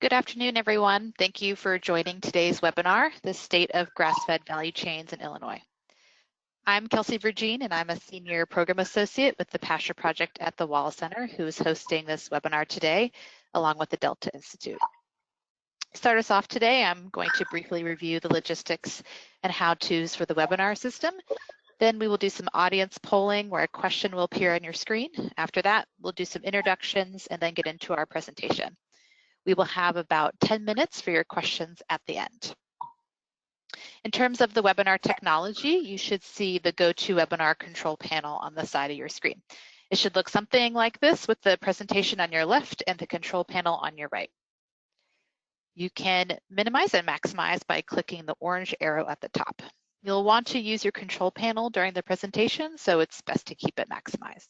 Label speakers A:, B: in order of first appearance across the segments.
A: Good afternoon, everyone. Thank you for joining today's webinar, The State of Grass-Fed Value Chains in Illinois. I'm Kelsey Vergin, and I'm a Senior Program Associate with the Pasture Project at the Wallace Center, who is hosting this webinar today, along with the Delta Institute. To start us off today, I'm going to briefly review the logistics and how-tos for the webinar system. Then we will do some audience polling where a question will appear on your screen. After that, we'll do some introductions and then get into our presentation. We will have about 10 minutes for your questions at the end. In terms of the webinar technology, you should see the GoToWebinar control panel on the side of your screen. It should look something like this with the presentation on your left and the control panel on your right. You can minimize and maximize by clicking the orange arrow at the top. You'll want to use your control panel during the presentation, so it's best to keep it maximized.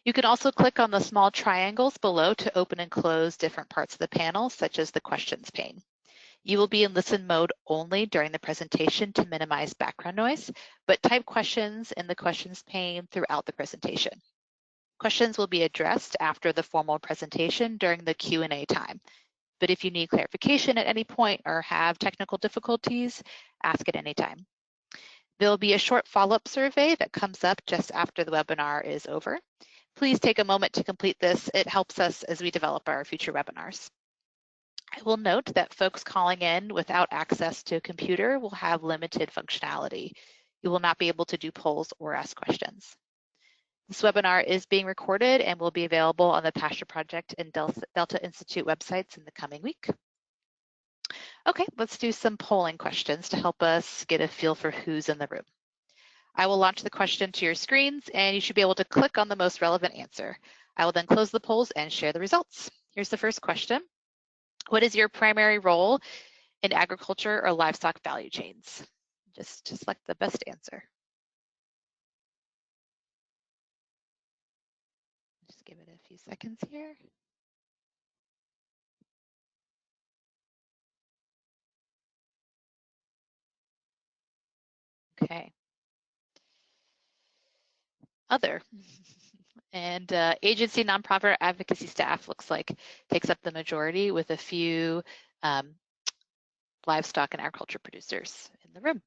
A: You can also click on the small triangles below to open and close different parts of the panel, such as the questions pane. You will be in listen mode only during the presentation to minimize background noise, but type questions in the questions pane throughout the presentation. Questions will be addressed after the formal presentation during the Q&A time. But if you need clarification at any point or have technical difficulties, ask at any time. There'll be a short follow-up survey that comes up just after the webinar is over. Please take a moment to complete this. It helps us as we develop our future webinars. I will note that folks calling in without access to a computer will have limited functionality. You will not be able to do polls or ask questions. This webinar is being recorded and will be available on the Pasture Project and Delta Institute websites in the coming week. Okay, let's do some polling questions to help us get a feel for who's in the room. I will launch the question to your screens and you should be able to click on the most relevant answer. I will then close the polls and share the results. Here's the first question. What is your primary role in agriculture or livestock value chains? Just select the best answer. Just give it a few seconds here. Okay. Other. And agency, nonprofit, advocacy staff looks like takes up the majority with a few livestock and agriculture producers in the room.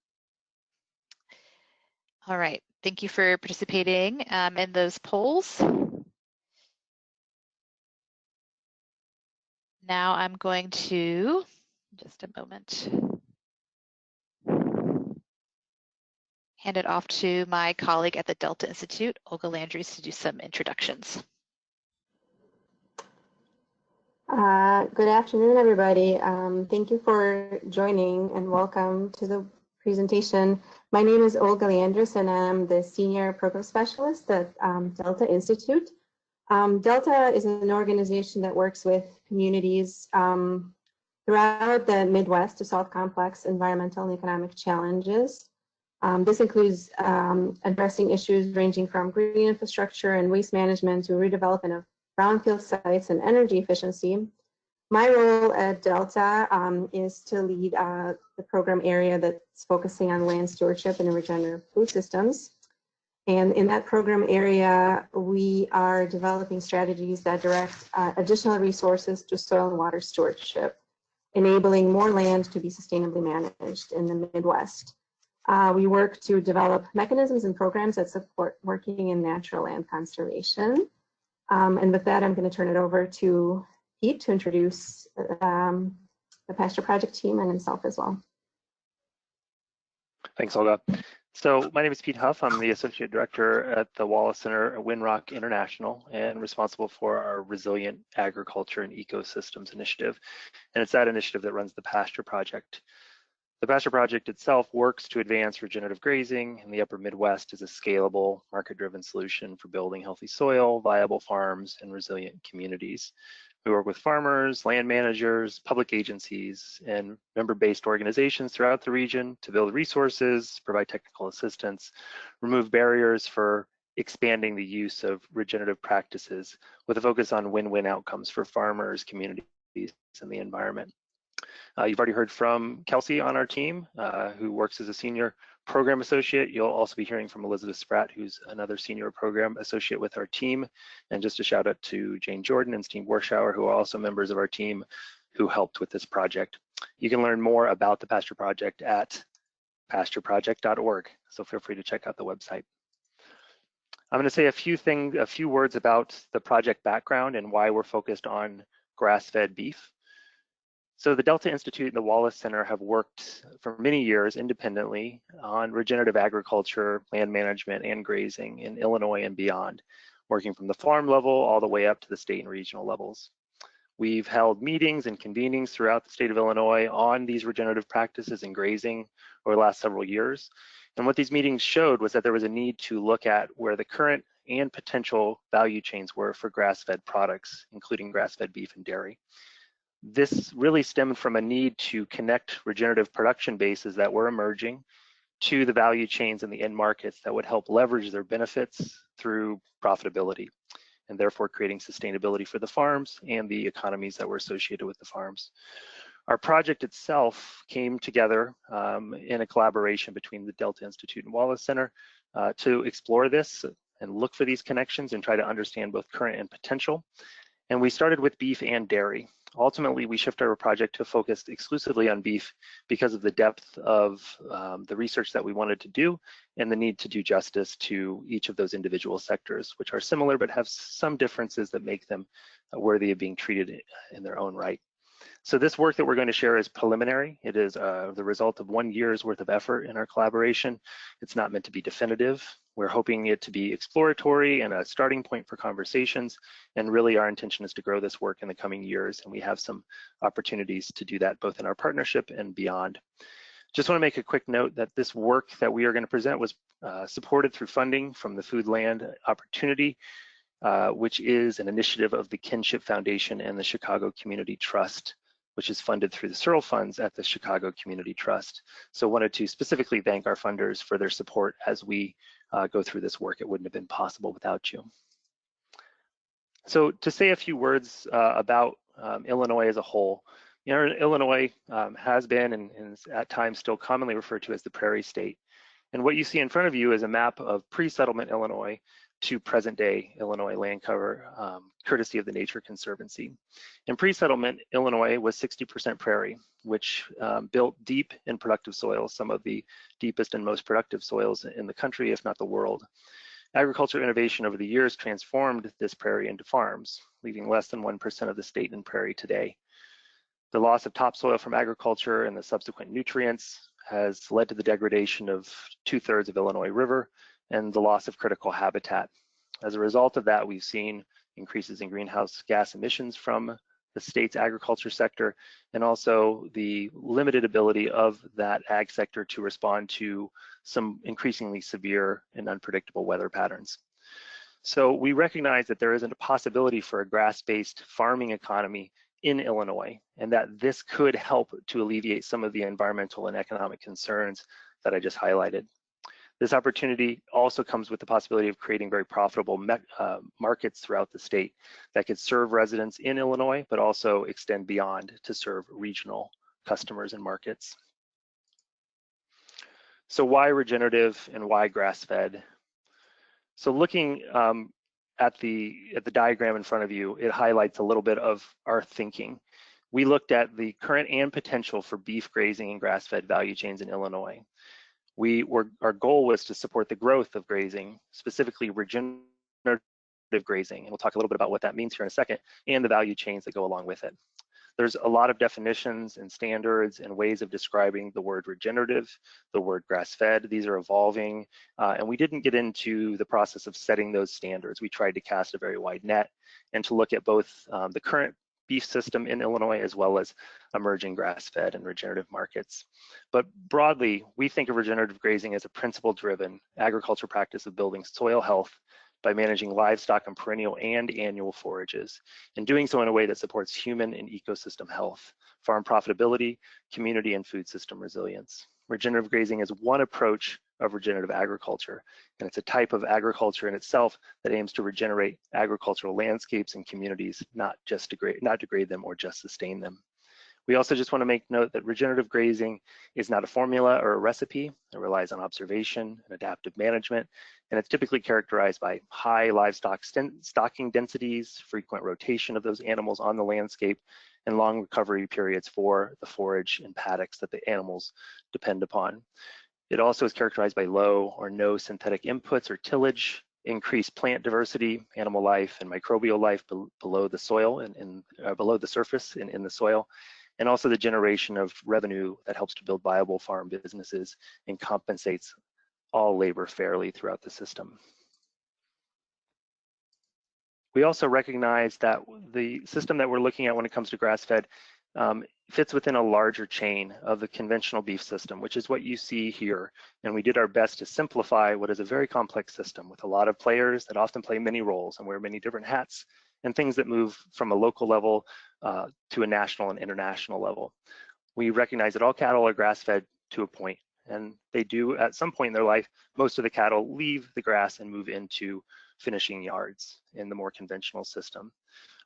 A: All right, thank you for participating in those polls. Now I'm going to, just a moment, hand it off to my colleague at the Delta Institute, Olga Lyandres, to do some introductions.
B: Good afternoon, everybody. Thank you for joining and welcome to the presentation. My name is Olga Lyandres and I'm the Senior Program Specialist at Delta Institute. Delta is an organization that works with communities throughout the Midwest to solve complex environmental and economic challenges. This includes addressing issues ranging from green infrastructure and waste management to redevelopment of brownfield sites and energy efficiency. My role at Delta is to lead the program area that's focusing on land stewardship and regenerative food systems. And in that program area, we are developing strategies that direct additional resources to soil and water stewardship, enabling more land to be sustainably managed in the Midwest. We work to develop mechanisms and programs that support working in natural land conservation. And with that, I'm going to turn it over to Pete to introduce the Pasture Project team and himself as well.
C: Thanks, Olga. So my name is Pete Huff. I'm the Associate Director at the Wallace Center at Winrock International and responsible for our Resilient Agriculture and Ecosystems Initiative. And it's that initiative that runs the Pasture Project. The Pasture Project itself works to advance regenerative grazing in the upper Midwest as a scalable, market-driven solution for building healthy soil, viable farms, and resilient communities. We work with farmers, land managers, public agencies, and member-based organizations throughout the region to build resources, provide technical assistance, remove barriers for expanding the use of regenerative practices with a focus on win-win outcomes for farmers, communities, and the environment. You've already heard from Kelsey on our team, who works as a senior program associate. You'll also be hearing from Elisabeth Spratt, who's another senior program associate with our team. And just a shout out to Jane Jordan and Steve Warschauer, who are also members of our team who helped with this project. You can learn more about the Pasture Project at pastureproject.org. So feel free to check out the website. I'm going to say a few words about the project background and why we're focused on grass-fed beef. So the Delta Institute and the Wallace Center have worked for many years independently on regenerative agriculture, land management, and grazing in Illinois and beyond, working from the farm level all the way up to the state and regional levels. We've held meetings and convenings throughout the state of Illinois on these regenerative practices and grazing over the last several years. And what these meetings showed was that there was a need to look at where the current and potential value chains were for grass-fed products, including grass-fed beef and dairy. This really stemmed from a need to connect regenerative production bases that were emerging to the value chains and the end markets that would help leverage their benefits through profitability, and therefore creating sustainability for the farms and the economies that were associated with the farms. Our project itself came together in a collaboration between the Delta Institute and Wallace Center to explore this and look for these connections and try to understand both current and potential. And we started with beef and dairy. Ultimately, we shifted our project to focus exclusively on beef because of the depth of the research that we wanted to do and the need to do justice to each of those individual sectors, which are similar but have some differences that make them worthy of being treated in their own right. So this work that we're going to share is preliminary. It is the result of 1 year's worth of effort in our collaboration. It's not meant to be definitive. We're hoping it to be exploratory and a starting point for conversations. And really our intention is to grow this work in the coming years. And we have some opportunities to do that both in our partnership and beyond. Just want to make a quick note that this work that we are going to present was supported through funding from the Food Land Opportunity, which is an initiative of the Kinship Foundation and the Chicago Community Trust, which is funded through the Searle funds at the Chicago Community Trust. So wanted to specifically thank our funders for their support as we go through this work. It wouldn't have been possible without you. So to say a few words about Illinois as a whole, you know, Illinois has been and is at times still commonly referred to as the Prairie State. And what you see in front of you is a map of pre-settlement Illinois to present-day Illinois land cover, courtesy of the Nature Conservancy. In pre-settlement, Illinois was 60% prairie, which built deep and productive soils, some of the deepest and most productive soils in the country, if not the world. Agriculture innovation over the years transformed this prairie into farms, leaving less than 1% of the state in prairie today. The loss of topsoil from agriculture and the subsequent nutrients has led to the degradation of 2/3 of Illinois River and the loss of critical habitat. As a result of that, we've seen increases in greenhouse gas emissions from the state's agriculture sector, and also the limited ability of that ag sector to respond to some increasingly severe and unpredictable weather patterns. So we recognize that there isn't a possibility for a grass-based farming economy in Illinois, and that this could help to alleviate some of the environmental and economic concerns that I just highlighted. This opportunity also comes with the possibility of creating very profitable markets throughout the state that could serve residents in Illinois, but also extend beyond to serve regional customers and markets. So why regenerative and why grass-fed? So looking at the diagram in front of you, it highlights a little bit of our thinking. We looked at the current and potential for beef grazing and grass-fed value chains in Illinois. Our goal was to support the growth of grazing, specifically regenerative grazing, and we'll talk a little bit about what that means here in a second, and the value chains that go along with it. There's a lot of definitions and standards and ways of describing the word regenerative, the word grass-fed. These are evolving, and we didn't get into the process of setting those standards. We tried to cast a very wide net and to look at both the current beef system in Illinois as well as emerging grass-fed and regenerative markets. But broadly, we think of regenerative grazing as a principle-driven agriculture practice of building soil health by managing livestock and perennial and annual forages, and doing so in a way that supports human and ecosystem health, farm profitability, community and food system resilience. Regenerative grazing is one approach of regenerative agriculture, and it's a type of agriculture in itself that aims to regenerate agricultural landscapes and communities, not degrade them or just sustain them. We also just want to make note that regenerative grazing is not a formula or a recipe. It relies on observation and adaptive management, and it's typically characterized by high livestock stocking densities, frequent rotation of those animals on the landscape, and long recovery periods for the forage and paddocks that the animals depend upon. It also is characterized by low or no synthetic inputs or tillage, increased plant diversity, animal life, and microbial life below the soil and below the surface in the soil, and also the generation of revenue that helps to build viable farm businesses and compensates all labor fairly throughout the system. We also recognize that the system that we're looking at when it comes to grass-fed fits within a larger chain of the conventional beef system, which is what you see here. And we did our best to simplify what is a very complex system with a lot of players that often play many roles and wear many different hats, and things that move from a local level to a national and international level. We recognize that all cattle are grass-fed to a point, and they do at some point in their life. Most of the cattle leave the grass and move into finishing yards in the more conventional system.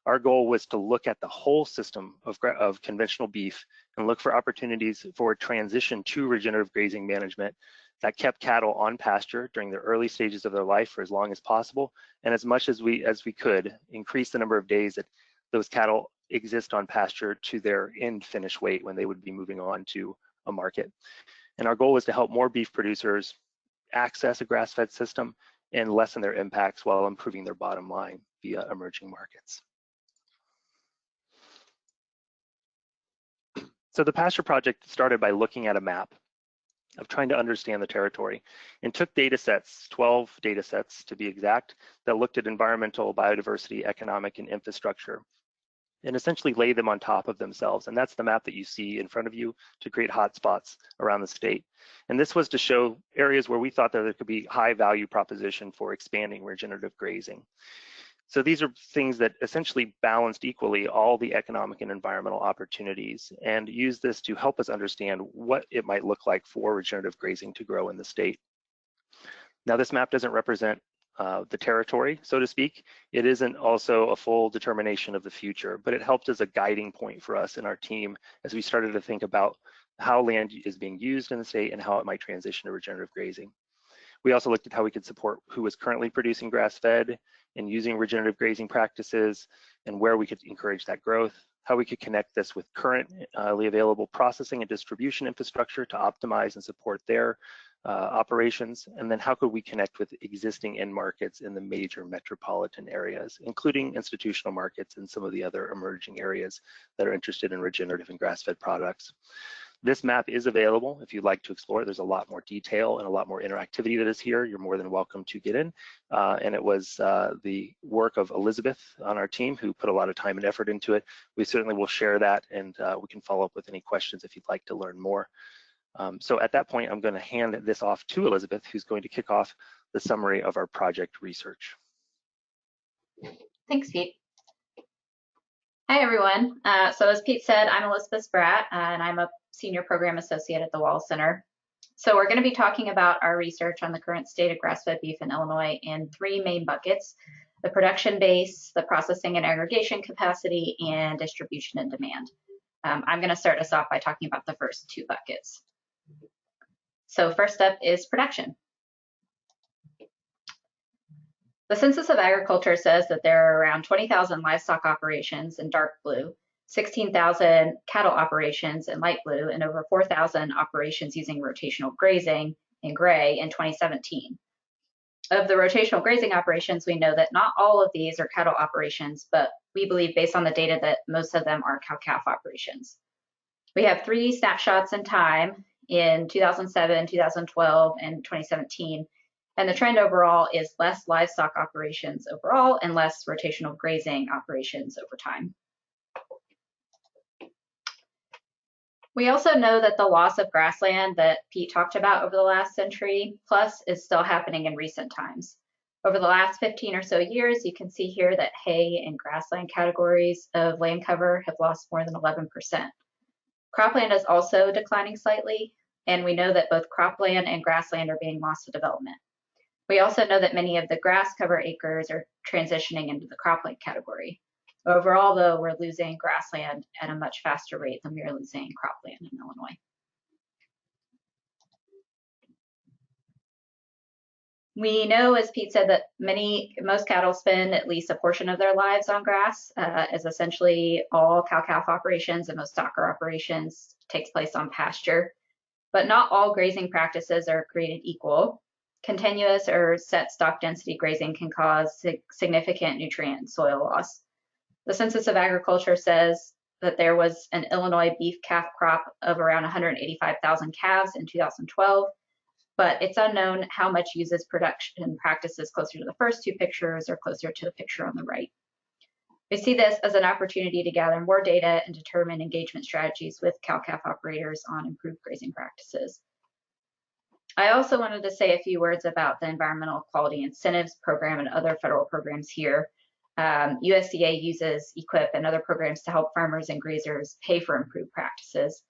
C: Our goal was to look at the whole system of conventional beef and look for opportunities for transition to regenerative grazing management that kept cattle on pasture during the early stages of their life for as long as possible, and as much as we could increase the number of days that those cattle exist on pasture to their end finish weight when they would be moving on to a market. And our goal was to help more beef producers access a grass-fed system and lessen their impacts while improving their bottom line via emerging markets. So the Pasture project started by looking at a map of trying to understand the territory and took data sets, 12 data sets to be exact, that looked at environmental, biodiversity, economic, and infrastructure, and essentially lay them on top of themselves. And that's the map that you see in front of you to create hotspots around the state. And this was to show areas where we thought that there could be high value proposition for expanding regenerative grazing. So these are things that essentially balanced equally all the economic and environmental opportunities, and use this to help us understand what it might look like for regenerative grazing to grow in the state. Now, this map doesn't represent the territory, so to speak. It isn't also a full determination of the future, but it helped as a guiding point for us and our team as we started to think about how land is being used in the state and how it might transition to regenerative grazing. We also looked at how we could support who was currently producing grass-fed and using regenerative grazing practices, and where we could encourage that growth, how we could connect this with currently available processing and distribution infrastructure to optimize and support their operations, and then how could we connect with existing end markets in the major metropolitan areas, including institutional markets and some of the other emerging areas that are interested in regenerative and grass-fed products. This map is available if you'd like to explore it. There's a lot more detail and a lot more interactivity that is here. You're more than welcome to get in. And it was the work of Elisabeth on our team who put a lot of time and effort into it. We certainly will share that, and we can follow up with any questions if you'd like to learn more. So at that point, I'm going to hand this off to Elisabeth, who's going to kick off the summary of our project research.
D: Thanks, Pete. Hi, everyone. So as Pete said, I'm Elisabeth Spratt, and I'm a Senior Program Associate at the Wallace Center. So we're going to be talking about our research on the current state of grass-fed beef in Illinois in three main buckets: the production base, the processing and aggregation capacity, and distribution and demand. I'm going to start us off by talking about the first two buckets. So first up is production. The Census of Agriculture says that there are around 20,000 livestock operations in dark blue, 16,000 cattle operations in light blue, and over 4,000 operations using rotational grazing in gray in 2017. Of the rotational grazing operations, we know that not all of these are cattle operations, but we believe based on the data that most of them are cow-calf operations. We have three snapshots in time in 2007, 2012, and 2017. And the trend overall is less livestock operations overall and less rotational grazing operations over time. We also know that the loss of grassland that Pete talked about over the last century plus is still happening in recent times. Over the last 15 or so years, you can see here that hay and grassland categories of land cover have lost more than 11%. Cropland is also declining slightly, and we know that both cropland and grassland are being lost to development. We also know that many of the grass cover acres are transitioning into the cropland category. Overall, though, we're losing grassland at a much faster rate than we are losing cropland in Illinois. We know, as Pete said, that most cattle spend at least a portion of their lives on grass, as essentially all cow-calf operations and most stocker operations takes place on pasture. But not all grazing practices are created equal. Continuous or set stock density grazing can cause significant nutrient and soil loss. The Census of Agriculture says that there was an Illinois beef calf crop of around 185,000 calves in 2012, but it's unknown how much uses production practices closer to the first two pictures or closer to the picture on the right. We see this as an opportunity to gather more data and determine engagement strategies with cow-calf operators on improved grazing practices. I also wanted to say a few words about the Environmental Quality Incentives Program and other federal programs here. USDA uses EQIP and other programs to help farmers and grazers pay for improved practices.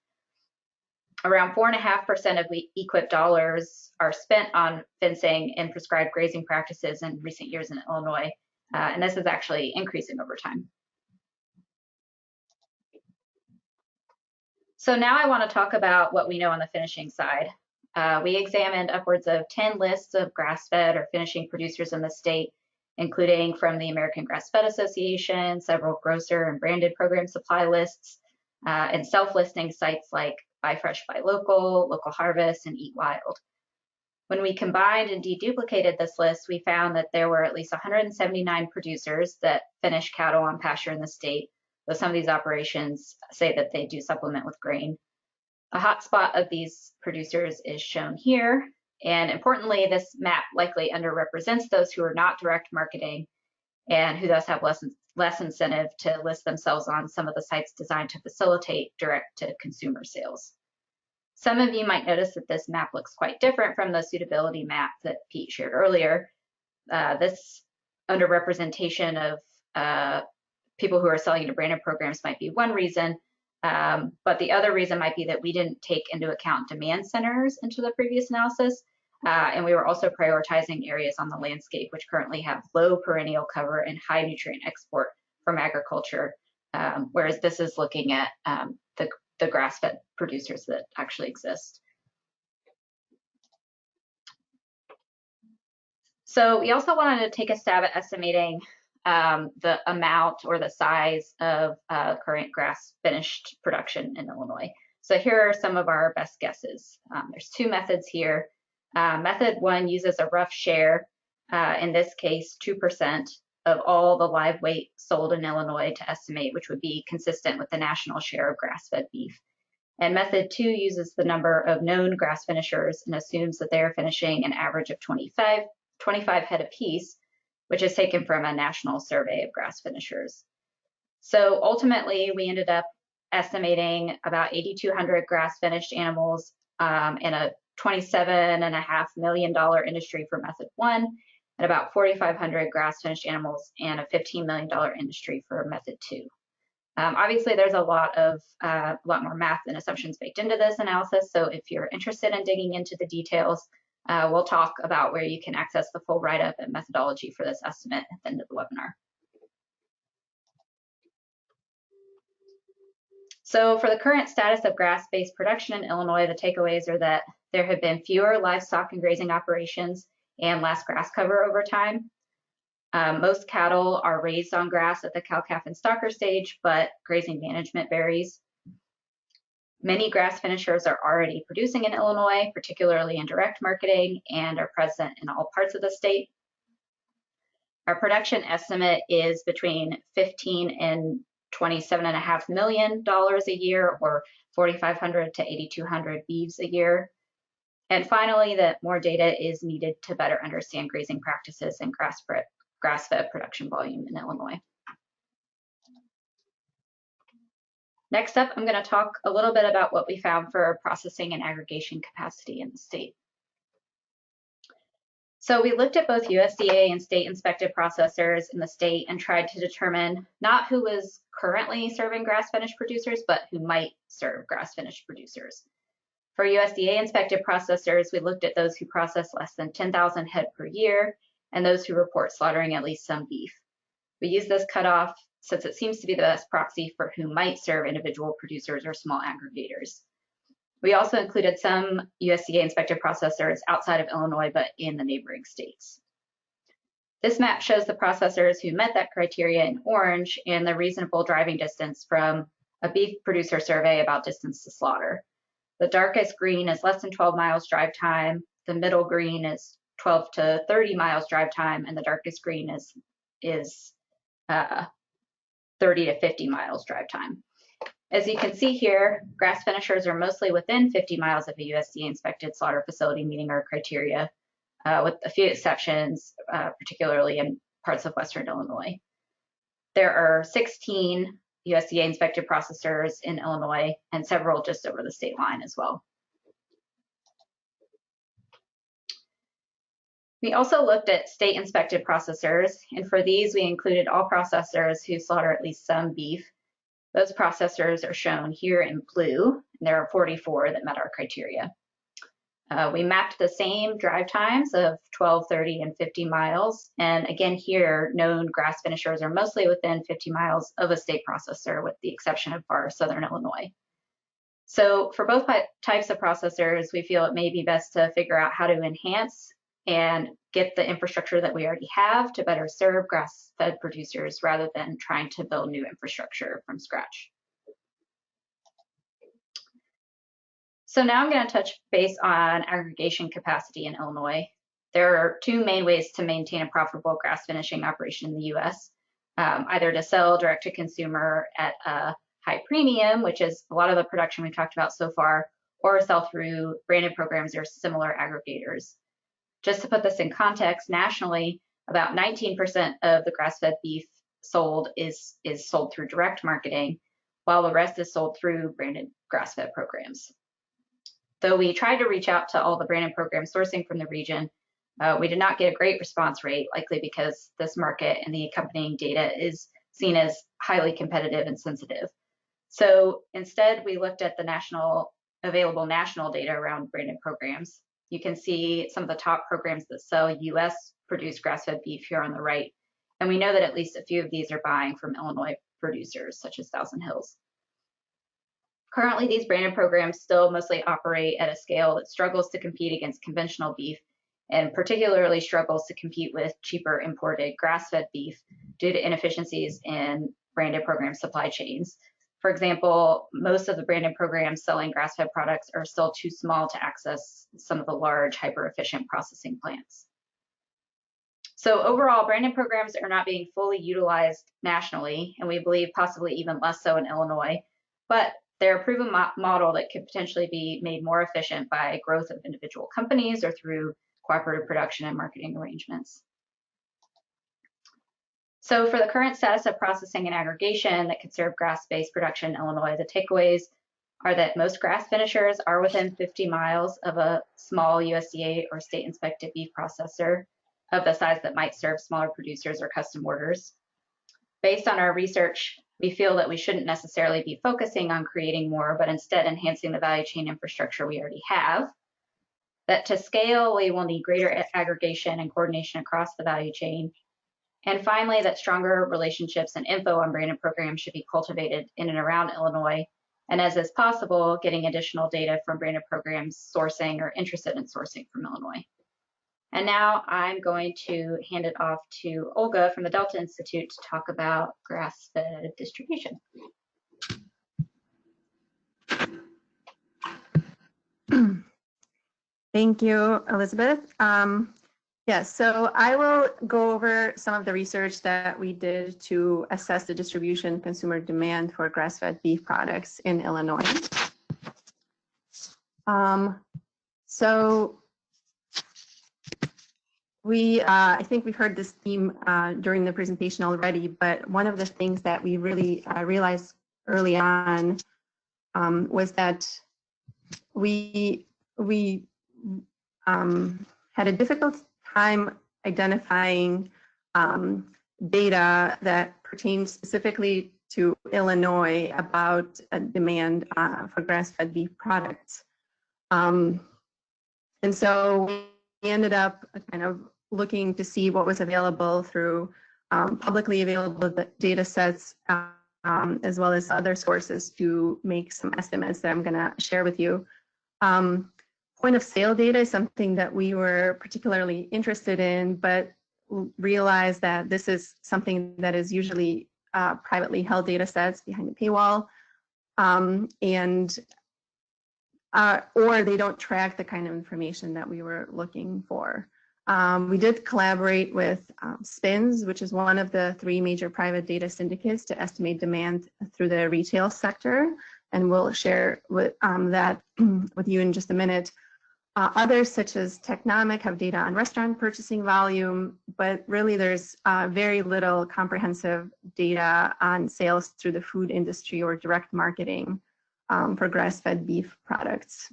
D: Around 4.5% of EQIP dollars are spent on fencing and prescribed grazing practices in recent years in Illinois, and this is actually increasing over time. So now I want to talk about what we know on the finishing side. We examined upwards of 10 lists of grass-fed or finishing producers in the state, including from the American Grass-Fed Association, several grocer and branded program supply lists, and self-listing sites like Buy Fresh, Buy Local, Local Harvest, and Eat Wild. When we combined and deduplicated this list, we found that there were at least 179 producers that finish cattle on pasture in the state, though some of these operations say that they do supplement with grain. A hotspot of these producers is shown here, and importantly, this map likely underrepresents those who are not direct marketing and who thus have less incentive to list themselves on some of the sites designed to facilitate direct-to-consumer sales. Some of you might notice that this map looks quite different from the suitability map that Pete shared earlier. This underrepresentation of people who are selling into branded programs might be one reason, but the other reason might be that we didn't take into account demand centers into the previous analysis, and we were also prioritizing areas on the landscape which currently have low perennial cover and high nutrient export from agriculture, whereas this is looking at the grass-fed producers that actually exist. So we also wanted to take a stab at estimating the amount or the size of current grass finished production in Illinois. So here are some of our best guesses. There's two methods here. Method one uses a rough share, in this case 2% of all the live weight sold in Illinois to estimate, which would be consistent with the national share of grass-fed beef. And method two uses the number of known grass finishers and assumes that they are finishing an average of 25 head apiece, which is taken from a national survey of grass finishers. So ultimately, we ended up estimating about 8,200 grass finished animals in a $27.5 million industry for method one, and about 4,500 grass finished animals and a $15 million industry for method two. Obviously, there's a lot more math and assumptions baked into this analysis. So if you're interested in digging into the details, we'll talk about where you can access the full write-up and methodology for this estimate at the end of the webinar. So for the current status of grass-based production in Illinois, the takeaways are that there have been fewer livestock and grazing operations and less grass cover over time. Most cattle are raised on grass at the cow-calf and stocker stage, but grazing management varies. Many grass finishers are already producing in Illinois, particularly in direct marketing, and are present in all parts of the state. Our production estimate is between $15 and $27.5 million a year, or 4,500 to 8,200 beeves a year. And finally, that more data is needed to better understand grazing practices and grass-fed production volume in Illinois. Next up, I'm going to talk a little bit about what we found for processing and aggregation capacity in the state. So we looked at both USDA and state inspected processors in the state and tried to determine not who was currently serving grass finished producers, but who might serve grass finished producers. For USDA inspected processors, we looked at those who process less than 10,000 head per year and those who report slaughtering at least some beef. We used this cutoff since it seems to be the best proxy for who might serve individual producers or small aggregators. We also included some USDA inspected processors outside of Illinois, but in the neighboring states. This map shows the processors who met that criteria in orange and the reasonable driving distance from a beef producer survey about distance to slaughter. The darkest green is less than 12 miles drive time. The middle green is 12 to 30 miles drive time, and the darkest green is 30 to 50 miles drive time. As you can see here, grass finishers are mostly within 50 miles of a USDA inspected slaughter facility meeting our criteria, with a few exceptions, particularly in parts of Western Illinois. There are 16 USDA inspected processors in Illinois and several just over the state line as well. We also looked at state inspected processors, and for these we included all processors who slaughter at least some beef. Those processors are shown here in blue, and there are 44 that met our criteria. We mapped the same drive times of 12, 30, and 50 miles. And again here, known grass finishers are mostly within 50 miles of a state processor, with the exception of far southern Illinois. So for both types of processors, we feel it may be best to figure out how to enhance and get the infrastructure that we already have to better serve grass-fed producers rather than trying to build new infrastructure from scratch. So now I'm going to touch base on aggregation capacity in Illinois. There are two main ways to maintain a profitable grass finishing operation in the US, either to sell direct to consumer at a high premium, which is a lot of the production we've talked about so far, or sell through branded programs or similar aggregators. Just to put this in context, nationally, about 19% of the grass-fed beef sold is sold through direct marketing, while the rest is sold through branded grass-fed programs. Though we tried to reach out to all the branded programs sourcing from the region, we did not get a great response rate, likely because this market and the accompanying data is seen as highly competitive and sensitive. So instead, we looked at the available national data around branded programs. You can see some of the top programs that sell US produced grass-fed beef here on the right. And we know that at least a few of these are buying from Illinois producers, such as Thousand Hills. Currently, these branded programs still mostly operate at a scale that struggles to compete against conventional beef, and particularly struggles to compete with cheaper imported grass-fed beef due to inefficiencies in branded program supply chains. For example, most of the branded programs selling grass-fed products are still too small to access some of the large, hyper-efficient processing plants. So overall, branded programs are not being fully utilized nationally, and we believe possibly even less so in Illinois, but they're a proven model that could potentially be made more efficient by growth of individual companies or through cooperative production and marketing arrangements. So for the current status of processing and aggregation that could serve grass-based production in Illinois, the takeaways are that most grass finishers are within 50 miles of a small USDA or state inspected beef processor of the size that might serve smaller producers or custom orders. Based on our research, we feel that we shouldn't necessarily be focusing on creating more, but instead enhancing the value chain infrastructure we already have. That to scale, we will need greater aggregation and coordination across the value chain. And finally, that stronger relationships and info on branded programs should be cultivated in and around Illinois. And as is possible, getting additional data from branded programs sourcing or interested in sourcing from Illinois. And now I'm going to hand it off to Olga from the Delta Institute to talk about grass-fed distribution.
B: Thank you, Elisabeth. Yes, so I will go over some of the research that we did to assess the distribution consumer demand for grass-fed beef products in Illinois. So I think we've heard this theme during the presentation already, but one of the things that we really realized early on was that we had a difficult time identifying data that pertains specifically to Illinois about a demand for grass-fed beef products. And so we ended up kind of looking to see what was available through publicly available data sets, as well as other sources to make some estimates that I'm going to share with you. Point of sale data is something that we were particularly interested in, but realized that this is something that is usually privately held data sets behind a paywall, or they don't track the kind of information that we were looking for. We did collaborate with SPINS, which is one of the 3 major private data syndicates to estimate demand through the retail sector, and we'll share that with you in just a minute. Others, such as Technomic, have data on restaurant purchasing volume, but really there's very little comprehensive data on sales through the food industry or direct marketing for grass-fed beef products.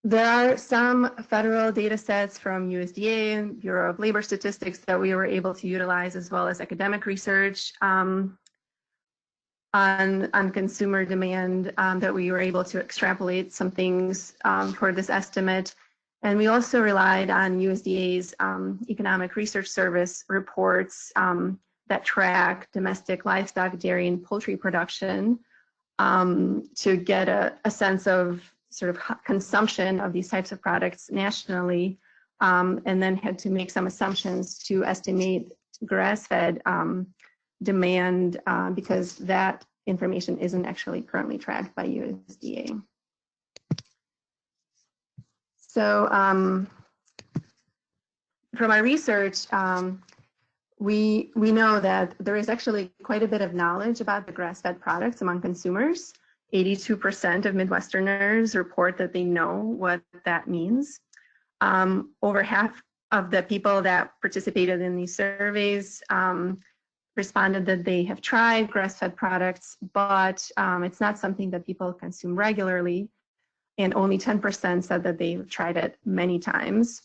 B: There are some federal data sets from USDA, Bureau of Labor Statistics, that we were able to utilize, as well as academic research on consumer demand that we were able to extrapolate some things for this estimate. And we also relied on USDA's Economic Research Service reports that track domestic livestock, dairy, and poultry production to get a sense of sort of consumption of these types of products nationally, and then had to make some assumptions to estimate grass-fed demand because that information isn't actually currently tracked by USDA. So from our research, we know that there is actually quite a bit of knowledge about the grass-fed products among consumers. 82% of Midwesterners report that they know what that means. Over half of the people that participated in these surveys responded that they have tried grass-fed products, but it's not something that people consume regularly, and only 10% said that they've tried it many times.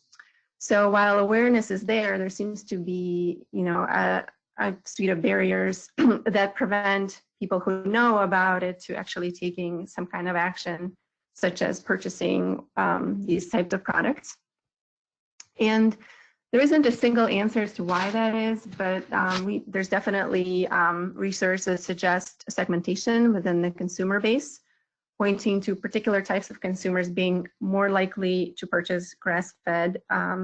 B: So while awareness is there, there seems to be, a suite of barriers that prevent people who know about it to actually taking some kind of action, such as purchasing these types of products. And there isn't a single answer as to why that is, but there's definitely research that suggests segmentation within the consumer base, pointing to particular types of consumers being more likely to purchase grass-fed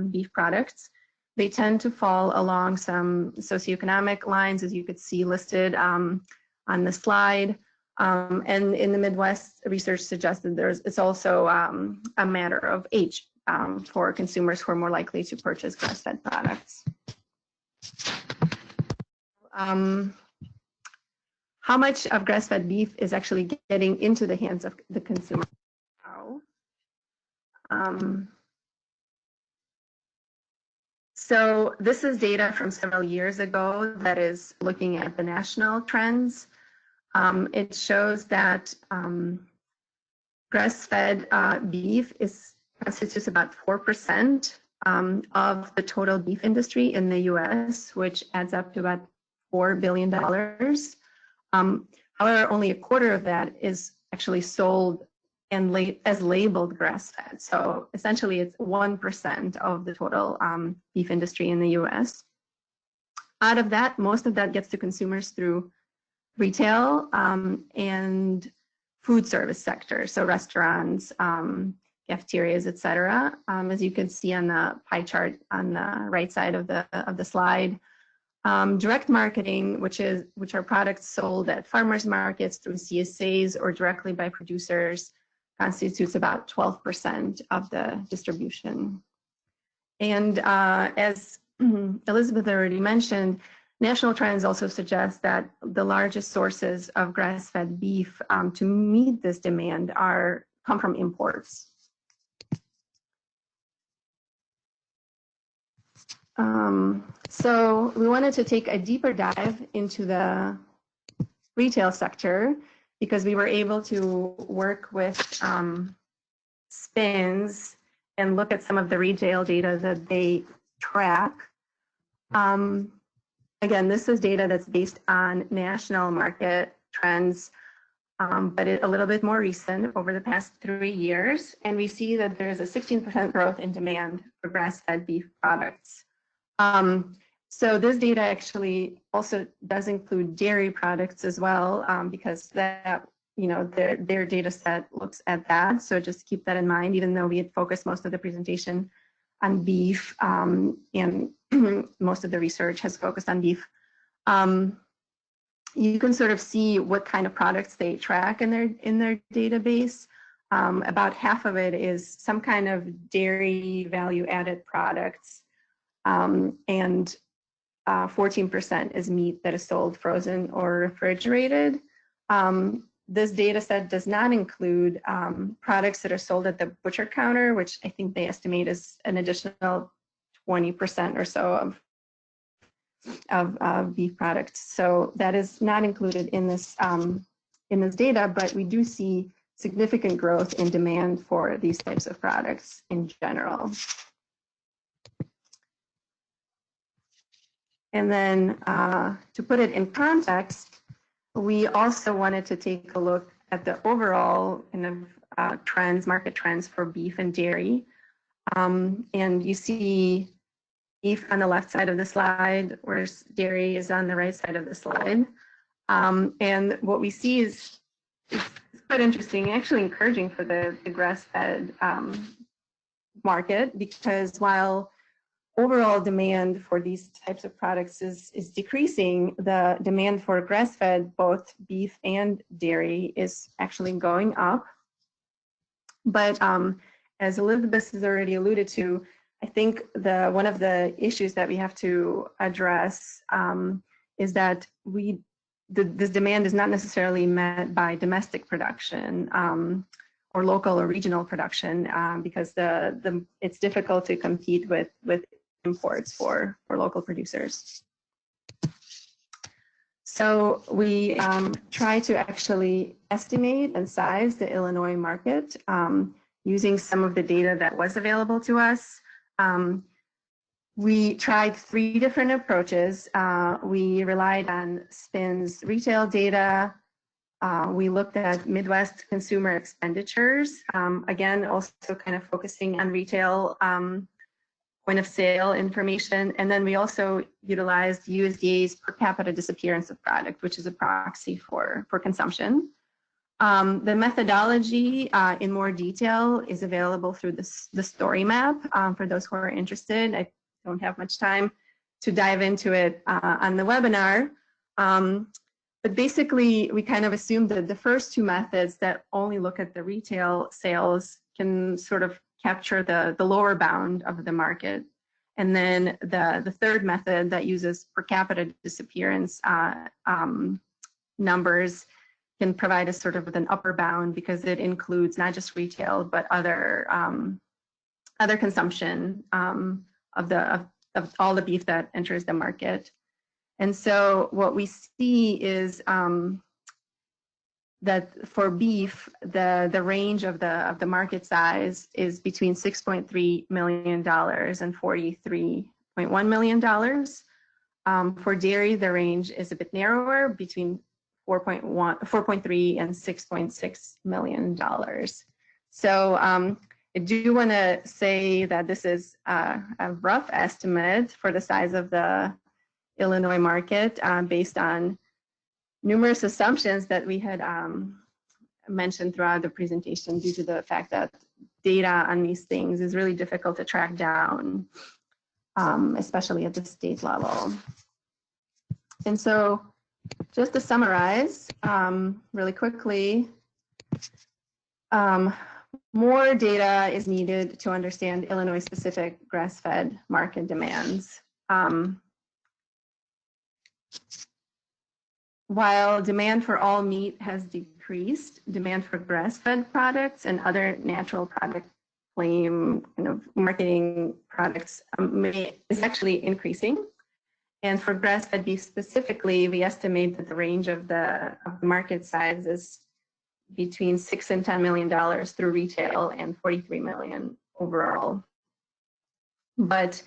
B: beef products. They tend to fall along some socioeconomic lines, as you could see listed on the slide. And in the Midwest, research suggests that it's also a matter of age for consumers who are more likely to purchase grass-fed products. How much of grass-fed beef is actually getting into the hands of the consumer? So this is data from several years ago that is looking at the national trends. It shows that grass-fed beef constitutes about 4% of the total beef industry in the US, which adds up to about $4 billion. However, only a quarter of that is actually sold and as labeled grass-fed. So essentially it's 1% of the total beef industry in the US. Out of that, most of that gets to consumers through retail and food service sector, so restaurants, cafeterias, et cetera. As you can see on the pie chart on the right side of the slide. Direct marketing, which are products sold at farmers markets through CSAs or directly by producers, constitutes about 12% of the distribution. And as Elisabeth already mentioned, national trends also suggest that the largest sources of grass-fed beef to meet this demand come from imports. So we wanted to take a deeper dive into the retail sector because we were able to work with SPINS and look at some of the retail data that they track. Again, this is data that's based on national market trends, but a little bit more recent over the past 3 years. And we see that there's a 16% growth in demand for grass-fed beef products. So this data actually also does include dairy products as well, because that, their data set looks at that. So just keep that in mind, even though we had focused most of the presentation on beef, and most of the research has focused on beef. You can sort of see what kind of products they track in their database. About half of it is some kind of dairy value-added products, and 14% is meat that is sold frozen or refrigerated. This data set does not include products that are sold at the butcher counter, which I think they estimate is an additional 20% or so of beef products. So that is not included in this data, but we do see significant growth in demand for these types of products in general. And then to put it in context, we also wanted to take a look at the overall kind of trends, market trends for beef and dairy. And you see beef on the left side of the slide, whereas dairy is on the right side of the slide. And what we see is quite interesting, actually encouraging for the grass-fed market, because while overall demand for these types of products is decreasing, the demand for grass-fed, both beef and dairy, is actually going up. But as Elisabeth has already alluded to, I think one of the issues that we have to address is that this demand is not necessarily met by domestic production or local or regional production, because it's difficult to compete with imports for local producers. So we try to actually estimate and size the Illinois market using some of the data that was available to us. We tried 3 different approaches. We relied on SPIN's retail data. We looked at Midwest consumer expenditures, again, also kind of focusing on retail point of sale information. And then we also utilized USDA's per capita disappearance of product, which is a proxy for consumption. The methodology in more detail is available through the story map for those who are interested. I don't have much time to dive into it on the webinar. But basically, we kind of assumed that the first 2 methods that only look at the retail sales can sort of capture the lower bound of the market. And then the third method that uses per capita disappearance numbers can provide us sort of with an upper bound, because it includes not just retail, but other consumption of all the beef that enters the market. And so what we see is that for beef, the range of the market size is between $6.3 million and $43.1 million. For dairy, the range is a bit narrower, between 4.3 and $6.6 million. So I do want to say that this is a rough estimate for the size of the Illinois market based on numerous assumptions that we had mentioned throughout the presentation, due to the fact that data on these things is really difficult to track down, especially at the state level. And so just to summarize really quickly, more data is needed to understand Illinois-specific grass-fed market demands. While demand for all meat has decreased, demand for grass-fed products and other natural product claim kind of marketing products is actually increasing. And for grass-fed beef specifically, we estimate that the range of the market size is between $6 and $10 million through retail and $43 million overall. But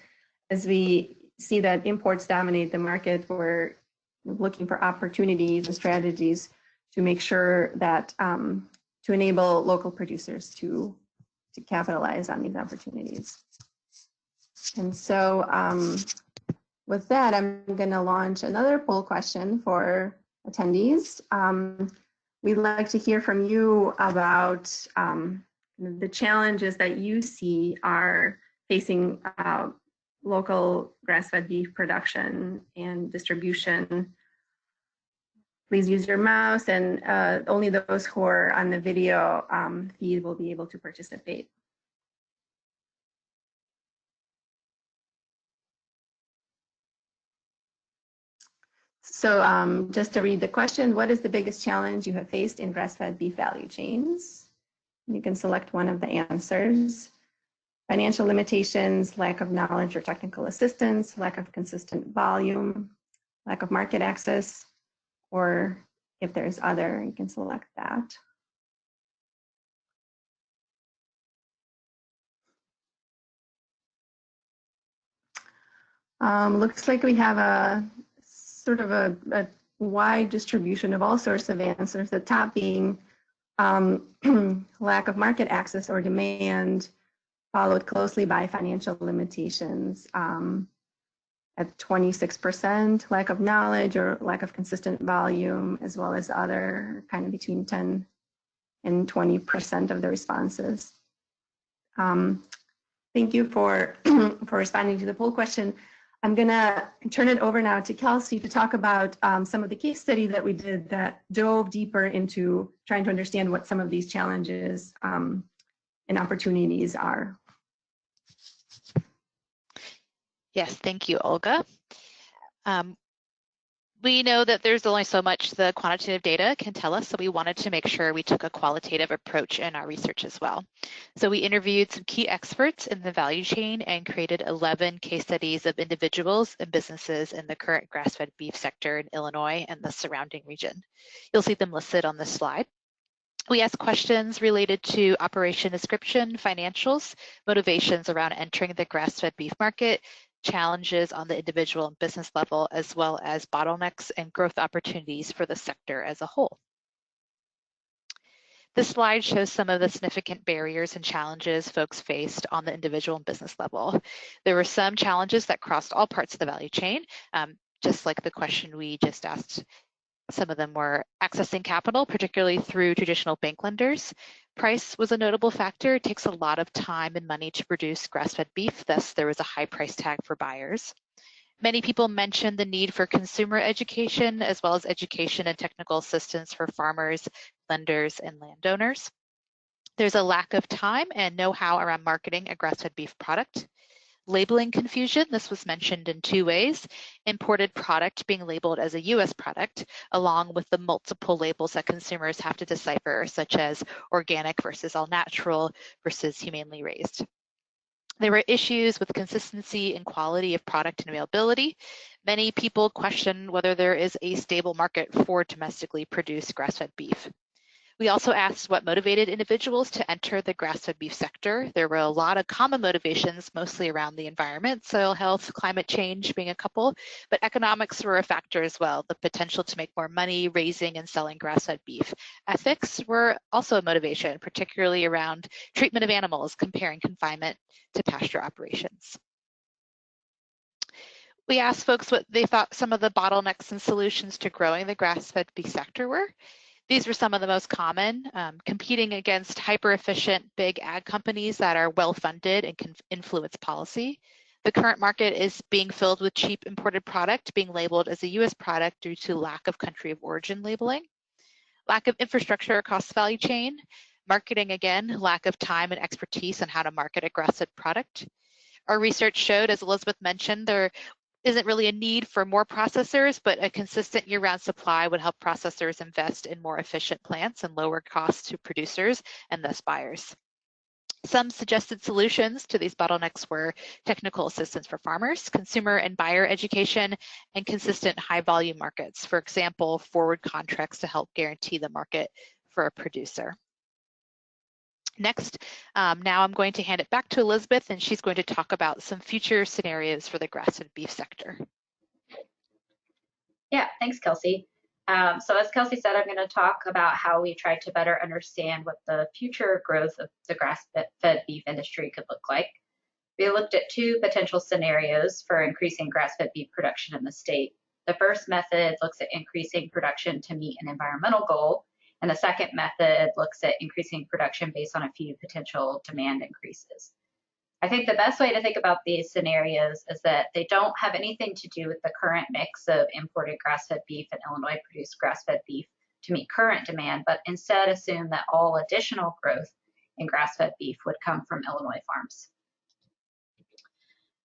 B: as we see that imports dominate the market, we're looking for opportunities and strategies to make sure that to enable local producers to capitalize on these opportunities. And so with that, I'm going to launch another poll question for attendees. We'd like to hear from you about the challenges that you see are facing local grass-fed beef production and distribution. Please use your mouse, and only those who are on the video feed will be able to participate. So just to read the question, what is the biggest challenge you have faced in grass-fed beef value chains? You can select one of the answers. Financial limitations, lack of knowledge or technical assistance, lack of consistent volume, lack of market access, or if there's other, you can select that. Looks like we have a sort of a wide distribution of all sorts of answers, the top being lack of market access or demand, followed closely by financial limitations at 26%, lack of knowledge or lack of consistent volume, as well as other, kind of between 10 and 20% of the responses. Thank you for responding to the poll question. I'm gonna turn it over now to Kelsey to talk about some of the case study that we did that dove deeper into trying to understand what some of these challenges and opportunities are.
A: Yes, thank you, Olga. We know that there's only so much the quantitative data can tell us, so we wanted to make sure we took a qualitative approach in our research as well. So we interviewed some key experts in the value chain and created 11 case studies of individuals and businesses in the current grass-fed beef sector in Illinois and the surrounding region. You'll see them listed on this slide. We asked questions related to operation description, financials, motivations around entering the grass-fed beef market, challenges on the individual and business level, as well as bottlenecks and growth opportunities for the sector as a whole. This slide shows some of the significant barriers and challenges folks faced on the individual and business level. There were some challenges that crossed all parts of the value chain, just like the question we just asked. Some of them were accessing capital, particularly through traditional bank lenders. Price was a notable factor. It takes a lot of time and money to produce grass-fed beef, thus there was a high price tag for buyers. Many people mentioned the need for consumer education, as well as education and technical assistance for farmers, lenders, and landowners. There's a lack of time and know-how around marketing a grass-fed beef product. Labeling confusion, this was mentioned in two ways. Imported product being labeled as a US product, along with the multiple labels that consumers have to decipher, such as organic versus all natural versus humanely raised. There were issues with consistency and quality of product and availability. Many people question whether there is a stable market for domestically produced grass-fed beef. We also asked what motivated individuals to enter the grass-fed beef sector. There were a lot of common motivations, mostly around the environment, soil health, climate change being a couple, but economics were a factor as well, the potential to make more money raising and selling grass-fed beef. Ethics were also a motivation, particularly around treatment of animals, comparing confinement to pasture operations. We asked folks what they thought some of the bottlenecks and solutions to growing the grass-fed beef sector were. These were some of the most common, competing against hyper-efficient big ag companies that are well-funded and can influence policy. The current market is being filled with cheap imported product being labeled as a US product due to lack of country of origin labeling. Lack of infrastructure across the value chain. Marketing, again, lack of time and expertise on how to market a grass-fed product. Our research showed, as Elisabeth mentioned, there isn't really a need for more processors, but a consistent year-round supply would help processors invest in more efficient plants and lower costs to producers and thus buyers. Some suggested solutions to these bottlenecks were technical assistance for farmers, consumer and buyer education, and consistent high-volume markets. For example, forward contracts to help guarantee the market for a producer. Next, now I'm going to hand it back to Elisabeth, and she's going to talk about some future scenarios for the grass-fed beef sector.
D: Yeah, thanks, Kelsey. So as Kelsey said, I'm going to talk about how we tried to better understand what the future growth of the grass-fed beef industry could look like. We looked at two potential scenarios for increasing grass-fed beef production in the state. The first method looks at increasing production to meet an environmental goal, and the second method looks at increasing production based on a few potential demand increases. I think the best way to think about these scenarios is that they don't have anything to do with the current mix of imported grass-fed beef and Illinois-produced grass-fed beef to meet current demand, but instead assume that all additional growth in grass-fed beef would come from Illinois farms.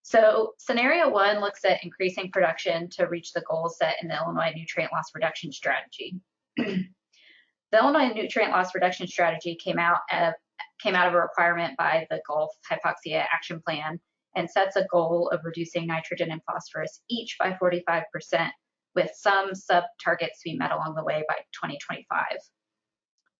D: So scenario one looks at increasing production to reach the goals set in the Illinois nutrient loss reduction strategy. The Illinois nutrient loss reduction strategy came out of a requirement by the Gulf Hypoxia Action Plan and sets a goal of reducing nitrogen and phosphorus each by 45%, with some sub-targets to be met along the way by 2025.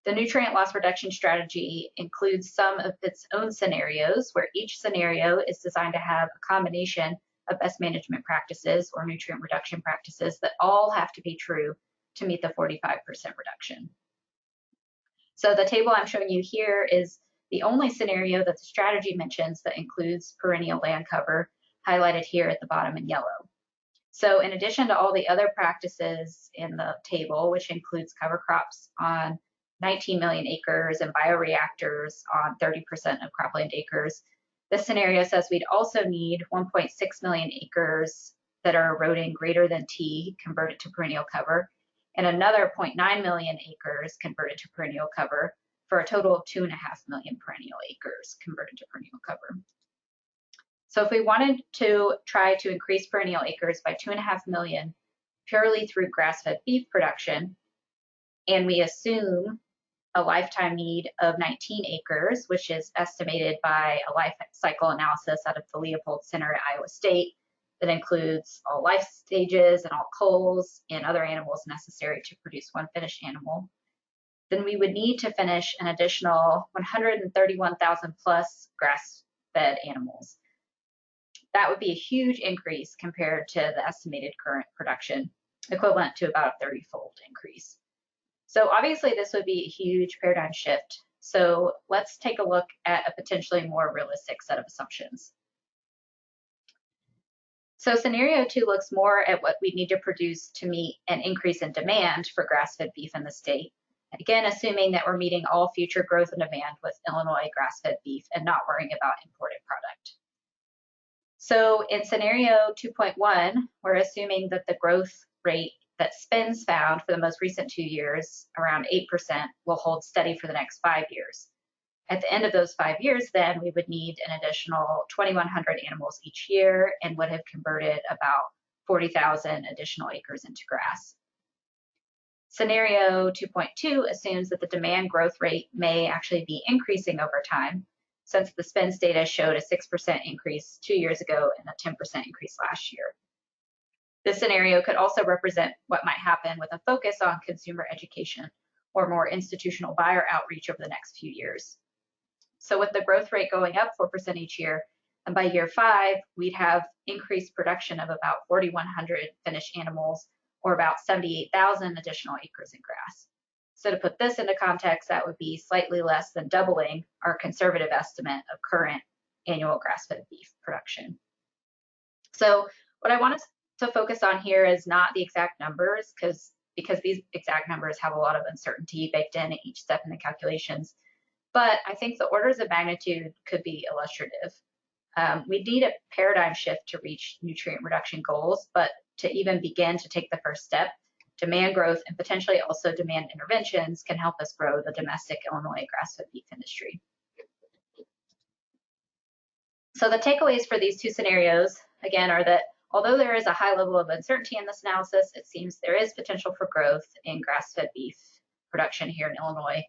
D: The nutrient loss reduction strategy includes some of its own scenarios, where each scenario is designed to have a combination of best management practices or nutrient reduction practices that all have to be true to meet the 45% reduction. So the table I'm showing you here is the only scenario that the strategy mentions that includes perennial land cover, highlighted here at the bottom in yellow. So in addition to all the other practices in the table, which includes cover crops on 19 million acres and bioreactors on 30% of cropland acres, this scenario says we'd also need 1.6 million acres that are eroding greater than T converted to perennial cover, and another 0.9 million acres converted to perennial cover, for a total of 2.5 million perennial acres converted to perennial cover. So if we wanted to try to increase perennial acres by 2.5 million purely through grass-fed beef production, and we assume a lifetime need of 19 acres, which is estimated by a life cycle analysis out of the Leopold Center at Iowa State, that includes all life stages and all culls and other animals necessary to produce one finished animal, then we would need to finish an additional 131,000 plus grass-fed animals. That would be a huge increase compared to the estimated current production, equivalent to about a 30-fold increase. So obviously this would be a huge paradigm shift. So let's take a look at a potentially more realistic set of assumptions. So scenario two looks more at what we need to produce to meet an increase in demand for grass-fed beef in the state. Again, assuming that we're meeting all future growth and demand with Illinois grass-fed beef and not worrying about imported product. So in scenario 2.1, we're assuming that the growth rate that SPINS found for the most recent 2 years, around 8%, will hold steady for the next 5 years. At the end of those 5 years, then, we would need an additional 2,100 animals each year and would have converted about 40,000 additional acres into grass. Scenario 2.2 assumes that the demand growth rate may actually be increasing over time, since the SPINS data showed a 6% increase 2 years ago and a 10% increase last year. This scenario could also represent what might happen with a focus on consumer education or more institutional buyer outreach over the next few years. So with the growth rate going up 4% each year, and by year 5, we'd have increased production of about 4,100 finished animals, or about 78,000 additional acres in grass. So to put this into context, that would be slightly less than doubling our conservative estimate of current annual grass-fed beef production. So what I wanted to focus on here is not the exact numbers, because these exact numbers have a lot of uncertainty baked in at each step in the calculations. But I think the orders of magnitude could be illustrative. We need a paradigm shift to reach nutrient reduction goals, but to even begin to take the first step, demand growth and potentially also demand interventions can help us grow the domestic Illinois grass-fed beef industry. So the takeaways for these two scenarios, again, are that although there is a high level of uncertainty in this analysis, it seems there is potential for growth in grass-fed beef production here in Illinois.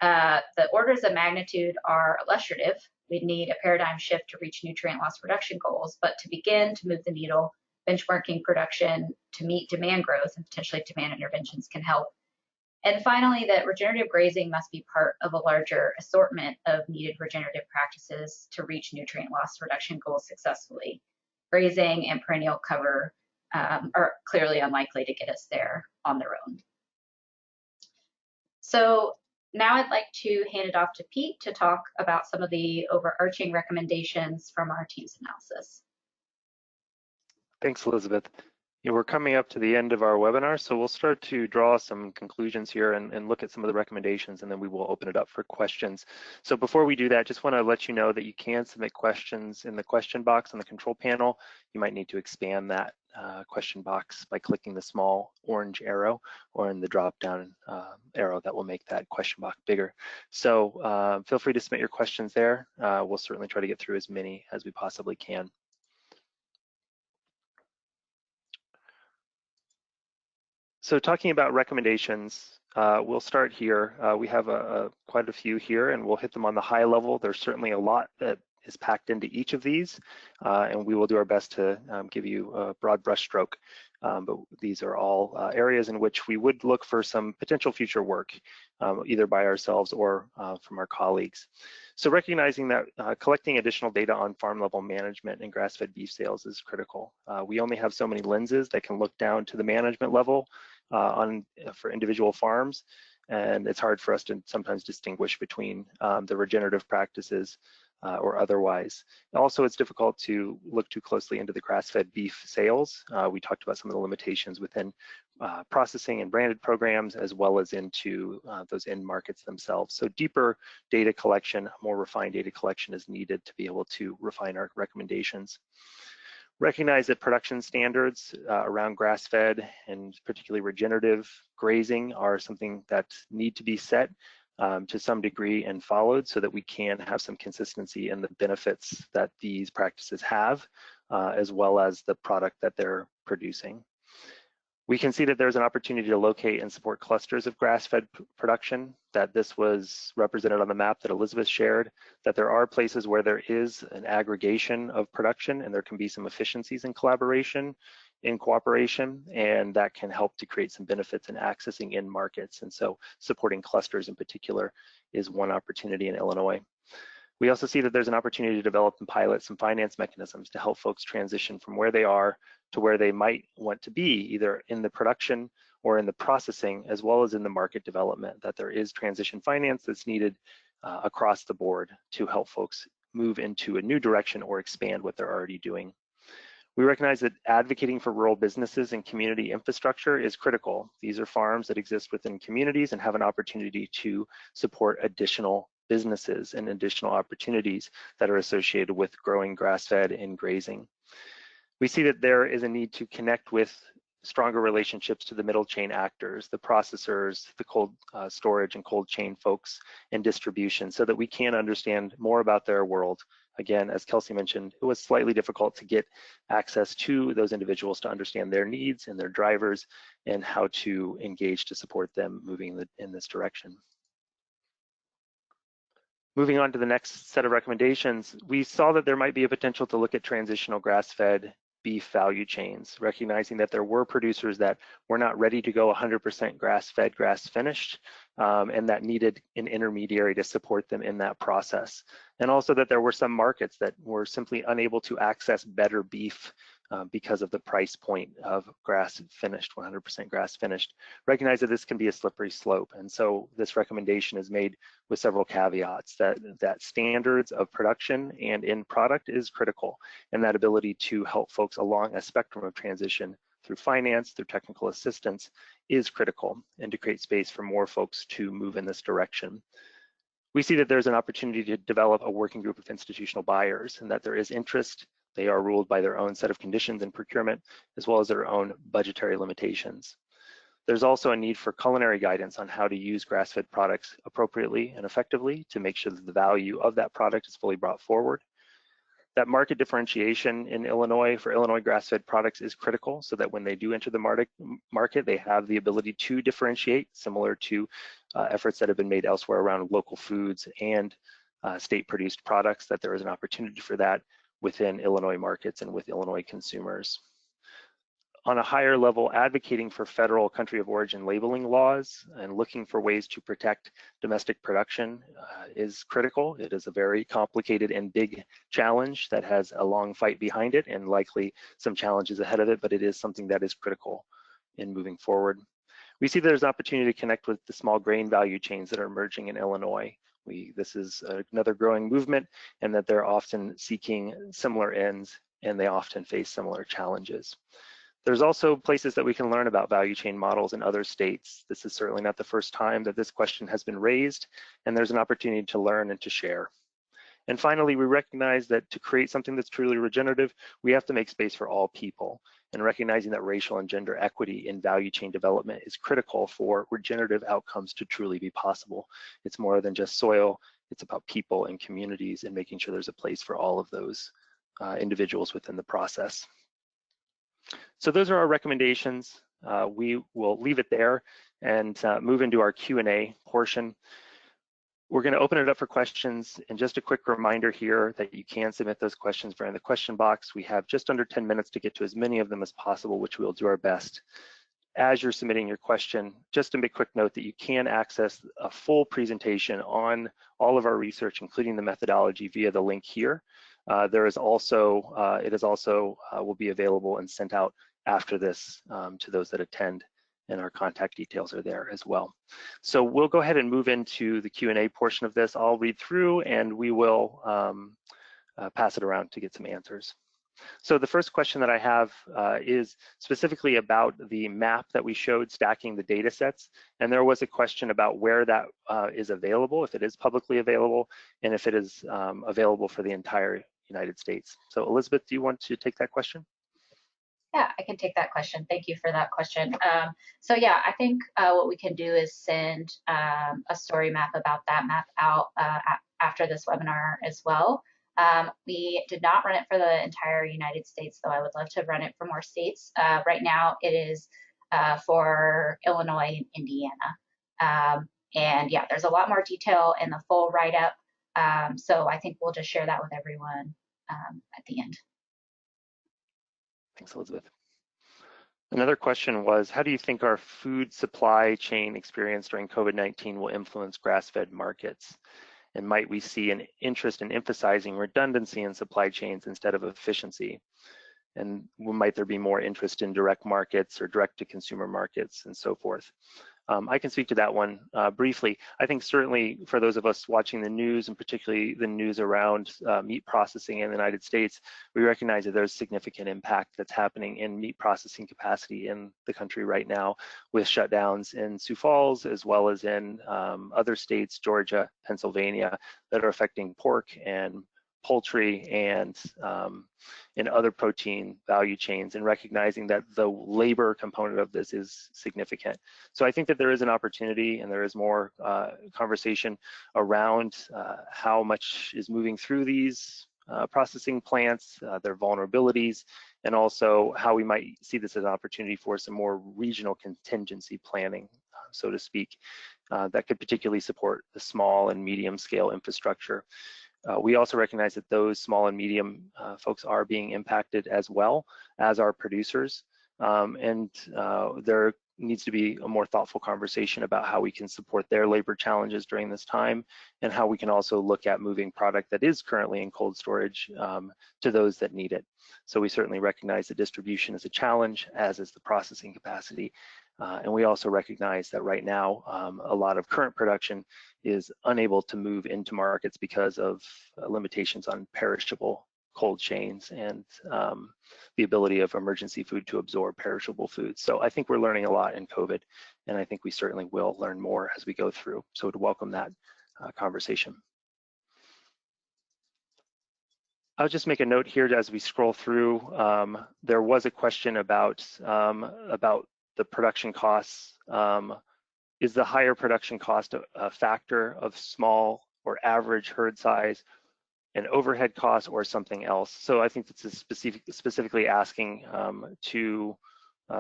D: The orders of magnitude are illustrative. We'd need a paradigm shift to reach nutrient loss reduction goals, but to begin to move the needle, benchmarking production to meet demand growth and potentially demand interventions can help. And finally, that regenerative grazing must be part of a larger assortment of needed regenerative practices to reach nutrient loss reduction goals successfully. Grazing and perennial cover are clearly unlikely to get us there on their own. So Now I'd like to hand it off to Pete to talk about some of the overarching recommendations from our team's analysis.
C: Thanks, Elizabeth. We're coming up to the end of our webinar, so we'll start to draw some conclusions here and look at some of the recommendations, and then we will open it up for questions. So before we do that, just want to let you know that you can submit questions in the question box on the control panel. You might need to expand that question box by clicking the small orange arrow or in the drop-down arrow that will make that question box bigger. So feel free to submit your questions there. We'll certainly try to get through as many as we possibly can. So talking about recommendations, we'll start here. We have quite a few here, and we'll hit them on the high level. There's certainly a lot that is packed into each of these, and we will do our best to give you a broad brushstroke. But these are all areas in which we would look for some potential future work, either by ourselves or from our colleagues. So recognizing that collecting additional data on farm level management and grass-fed beef sales is critical. We only have so many lenses that can look down to the management level for individual farms, and it's hard for us to sometimes distinguish between the regenerative practices or otherwise. Also, it's difficult to look too closely into the grass-fed beef sales. We talked about some of the limitations within processing and branded programs, as well as into those end markets themselves. So deeper data collection, more refined data collection is needed to be able to refine our recommendations. Recognize that production standards around grass-fed and particularly regenerative grazing are something that need to be set to some degree and followed so that we can have some consistency in the benefits that these practices have, as well as the product that they're producing. We can see that there's an opportunity to locate and support clusters of grass-fed production, that this was represented on the map that Elisabeth shared, that there are places where there is an aggregation of production and there can be some efficiencies in collaboration, in cooperation, and that can help to create some benefits in accessing end markets. And so supporting clusters in particular is one opportunity in Illinois. We also see that there's an opportunity to develop and pilot some finance mechanisms to help folks transition from where they are to where they might want to be, either in the production or in the processing, as well as in the market development, that there is transition finance that's needed across the board to help folks move into a new direction or expand what they're already doing. We recognize that advocating for rural businesses and community infrastructure is critical. These are farms that exist within communities and have an opportunity to support additional businesses and additional opportunities that are associated with growing grass-fed and grazing. We see that there is a need to connect with stronger relationships to the middle chain actors, the processors, the cold storage and cold chain folks, and distribution, so that we can understand more about their world. Again, as Kelsey mentioned, it was slightly difficult to get access to those individuals to understand their needs and their drivers and how to engage to support them moving in this direction. Moving on to the next set of recommendations, we saw that there might be a potential to look at transitional grass-fed beef value chains, recognizing that there were producers that were not ready to go 100% grass-fed, grass-finished, and that needed an intermediary to support them in that process. And also that there were some markets that were simply unable to access better beef because of the price point of grass-finished, 100% grass-finished. Recognize that this can be a slippery slope, and so this recommendation is made with several caveats, that standards of production and end product is critical, and that ability to help folks along a spectrum of transition through finance, through technical assistance is critical, and to create space for more folks to move in this direction. We see that there's an opportunity to develop a working group of institutional buyers, and that there is interest. They are ruled by their own set of conditions in procurement, as well as their own budgetary limitations. There's also a need for culinary guidance on how to use grass-fed products appropriately and effectively to make sure that the value of that product is fully brought forward. That market differentiation in Illinois for Illinois grass-fed products is critical, so that when they do enter the market, they have the ability to differentiate, similar to efforts that have been made elsewhere around local foods and state-produced products, that there is an opportunity for that within Illinois markets and with Illinois consumers. On a higher level, advocating for federal country of origin labeling laws and looking for ways to protect domestic production is critical. It is a very complicated and big challenge that has a long fight behind it and likely some challenges ahead of it, but it is something that is critical in moving forward. We see there's an opportunity to connect with the small grain value chains that are emerging in Illinois. This is another growing movement, and that they're often seeking similar ends, and they often face similar challenges. There's also places that we can learn about value chain models in other states. This is certainly not the first time that this question has been raised, and there's an opportunity to learn and to share. And finally, we recognize that to create something that's truly regenerative, we have to make space for all people. And recognizing that racial and gender equity in value chain development is critical for regenerative outcomes to truly be possible. It's more than just soil, it's about people and communities and making sure there's a place for all of those individuals within the process. So those are our recommendations. We will leave it there and move into our Q&A portion. We're going to open it up for questions, and just a quick reminder here that you can submit those questions via the question box. We have just under 10 minutes to get to as many of them as possible, which we'll do our best. As you're submitting your question, just a quick note that you can access a full presentation on all of our research, including the methodology, via the link here. There is also, will be available and sent out after this to those that attend, and our contact details are there as well. So we'll go ahead and move into the Q&A portion of this. I'll read through and we will pass it around to get some answers. So the first question that I have is specifically about the map that we showed stacking the data sets. And there was a question about where that is available, if it is publicly available, and if it is available for the entire United States. So Elisabeth, do you want to take that question?
D: Yeah, I can take that question. Thank you for that question. So yeah, I think what we can do is send a story map about that map out after this webinar as well. We did not run it for the entire United States, though I would love to run it for more states. Right now it is for Illinois and Indiana. And yeah, there's a lot more detail in the full write-up. So I think we'll just share that with everyone at the end.
C: Thanks, Elisabeth. Another question was, how do you think our food supply chain experience during COVID-19 will influence grass-fed markets? And might we see an interest in emphasizing redundancy in supply chains instead of efficiency? And might there be more interest in direct markets or direct-to-consumer markets and so forth? I can speak to that one briefly. I think certainly for those of us watching the news, and particularly the news around meat processing in the United States, we recognize that there's significant impact that's happening in meat processing capacity in the country right now, with shutdowns in Sioux Falls as well as in other states, Georgia, Pennsylvania, that are affecting pork and poultry and in other protein value chains, and recognizing that the labor component of this is significant. So I think that there is an opportunity, and there is more conversation around how much is moving through these processing plants, their vulnerabilities, and also how we might see this as an opportunity for some more regional contingency planning, so to speak, that could particularly support the small and medium scale infrastructure. We also recognize that those small and medium folks are being impacted as well as our producers. And there needs to be a more thoughtful conversation about how we can support their labor challenges during this time, and how we can also look at moving product that is currently in cold storage to those that need it. So we certainly recognize the distribution is a challenge, as is the processing capacity. And we also recognize that right now, a lot of current production is unable to move into markets because of limitations on perishable cold chains and the ability of emergency food to absorb perishable foods. So I think we're learning a lot in COVID, and I think we certainly will learn more as we go through. So to welcome that conversation. I'll just make a note here as we scroll through. There was a question about the production costs. Is the higher production cost a factor of small or average herd size, an overhead cost, or something else? So I think this is specifically asking to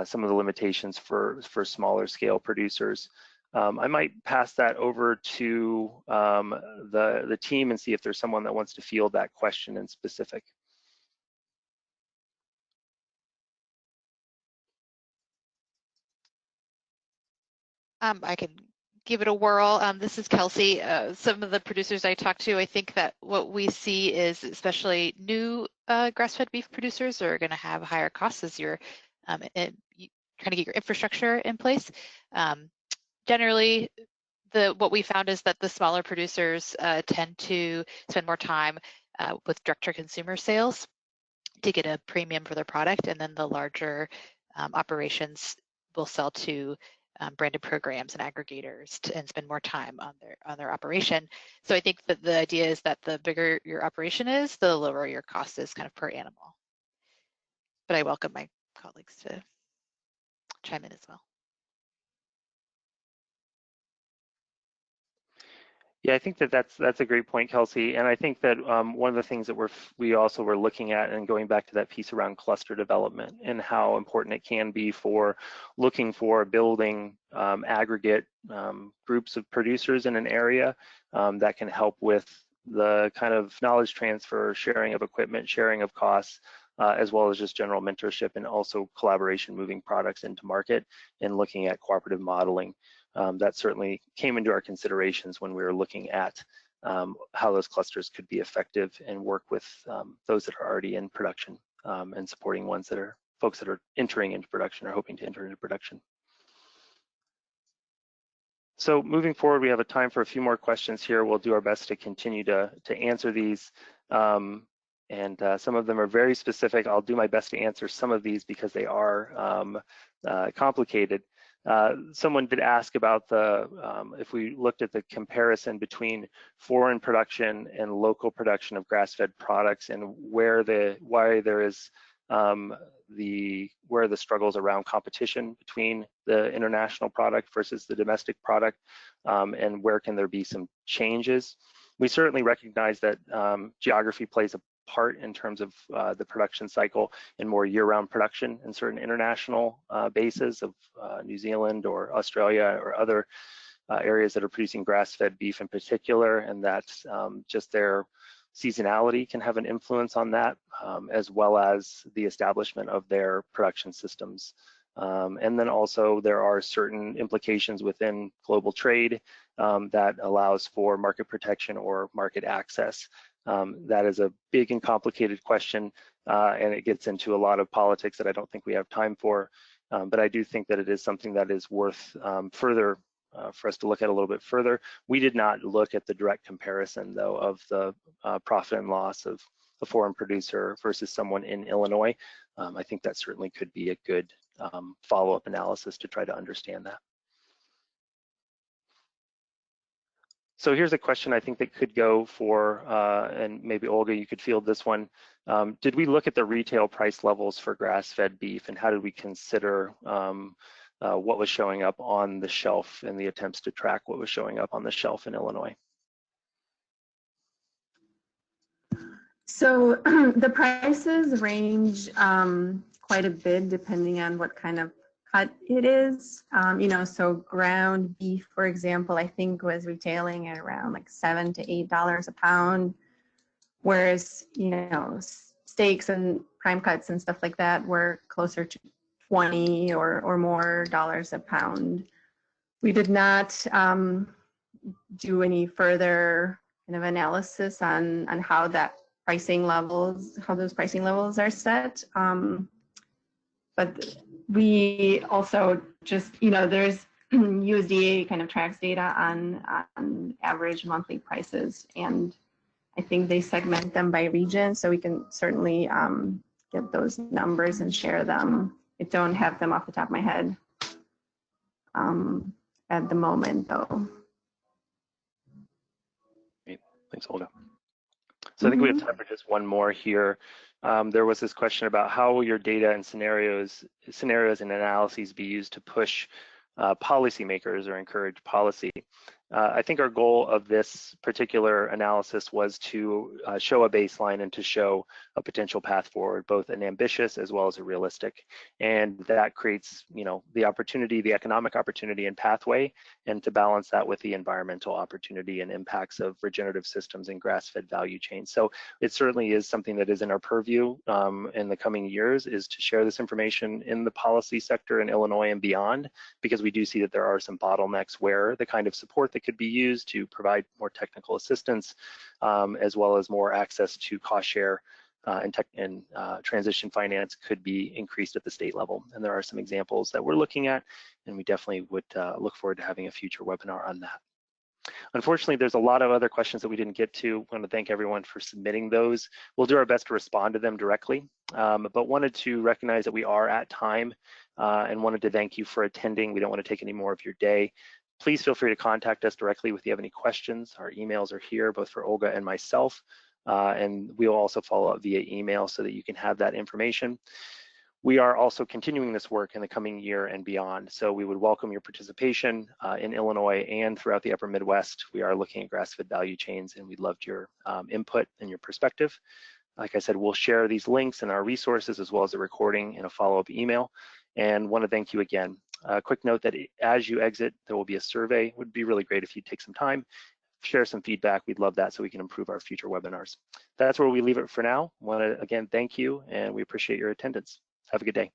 C: some of the limitations for smaller scale producers. I might pass that over to the team and see if there's someone that wants to field that question in specific.
A: I can give it a whirl. This is Kelsey. Some of the producers I talked to, I think that what we see is especially new grass-fed beef producers are going to have higher costs as you're trying to get your infrastructure in place. Generally, what we found is that the smaller producers tend to spend more time with direct-to-consumer sales to get a premium for their product, and then the larger operations will sell to branded programs and aggregators and spend more time on their operation. So I think that the idea is that the bigger your operation is, the lower your cost is kind of per animal. But I welcome my colleagues to chime in as well.
C: Yeah, I think that that's a great point, Kelsey. And I think that one of the things that we also were looking at, and going back to that piece around cluster development and how important it can be for looking for building aggregate groups of producers in an area that can help with the kind of knowledge transfer, sharing of equipment, sharing of costs, as well as just general mentorship and also collaboration, moving products into market and looking at cooperative modeling. That certainly came into our considerations when we were looking at how those clusters could be effective and work with those that are already in production and supporting folks that are entering into production or hoping to enter into production. So moving forward, we have a time for a few more questions here. We'll do our best to continue to answer these. And some of them are very specific. I'll do my best to answer some of these because they are complicated. Someone did ask about if we looked at the comparison between foreign production and local production of grass-fed products and where the struggles around competition between the international product versus the domestic product, and where can there be some changes. We certainly recognize that geography plays a part in terms of the production cycle and more year-round production in certain international bases of New Zealand or Australia or other areas that are producing grass-fed beef in particular, and that just their seasonality can have an influence on that, as well as the establishment of their production systems. And then also there are certain implications within global trade that allows for market protection or market access. That is a big and complicated question, and it gets into a lot of politics that I don't think we have time for. But I do think that it is something that is worth further for us to look at a little bit further. We did not look at the direct comparison, though, of the profit and loss of a foreign producer versus someone in Illinois. I think that certainly could be a good follow-up analysis to try to understand that. So here's a question I think that could go for, and maybe Olga, you could field this one. Did we look at the retail price levels for grass-fed beef, and how did we consider what was showing up on the shelf in the attempts to track what was showing up on the shelf in Illinois?
B: So the prices range quite a bit depending on what kind of cut it is. So ground beef, for example, I think was retailing at around like $7 to $8 a pound, whereas steaks and prime cuts and stuff like that were closer to $20 or more dollars a pound. We did not do any further kind of analysis on how those pricing levels are set. But we also just, there's USDA kind of tracks data on average monthly prices, and I think they segment them by region, so we can certainly get those numbers and share them. I don't have them off the top of my head at the moment, though.
C: Great. Thanks, Olga. So I think we have time for just one more here. There was this question about how will your data and scenarios and analyses be used to push policymakers or encourage policy. I think our goal of this particular analysis was to show a baseline and to show a potential path forward, both an ambitious as well as a realistic. And that creates, the opportunity, the economic opportunity and pathway, and to balance that with the environmental opportunity and impacts of regenerative systems and grass-fed value chains. So it certainly is something that is in our purview in the coming years, is to share this information in the policy sector in Illinois and beyond, because we do see that there are some bottlenecks where the kind of support that could be used to provide more technical assistance, as well as more access to cost share and transition finance could be increased at the state level. And there are some examples that we're looking at, and we definitely would look forward to having a future webinar on that. Unfortunately, there's a lot of other questions that we didn't get to. I want to thank everyone for submitting those. We'll do our best to respond to them directly, but wanted to recognize that we are at time and wanted to thank you for attending. We don't want to take any more of your day. Please feel free to contact us directly if you have any questions. Our emails are here, both for Olga and myself, and we will also follow up via email so that you can have that information. We are also continuing this work in the coming year and beyond, so we would welcome your participation in Illinois and throughout the upper Midwest. We are looking at grass-fed value chains, and we'd love your input and your perspective. Like I said, we'll share these links and our resources as well as a recording in a follow-up email, and want to thank you again. A quick note that as you exit, there will be a survey. It would be really great if you'd take some time, share some feedback. We'd love that so we can improve our future webinars. That's where we leave it for now. Want to again thank you, and we appreciate your attendance. Have a good day.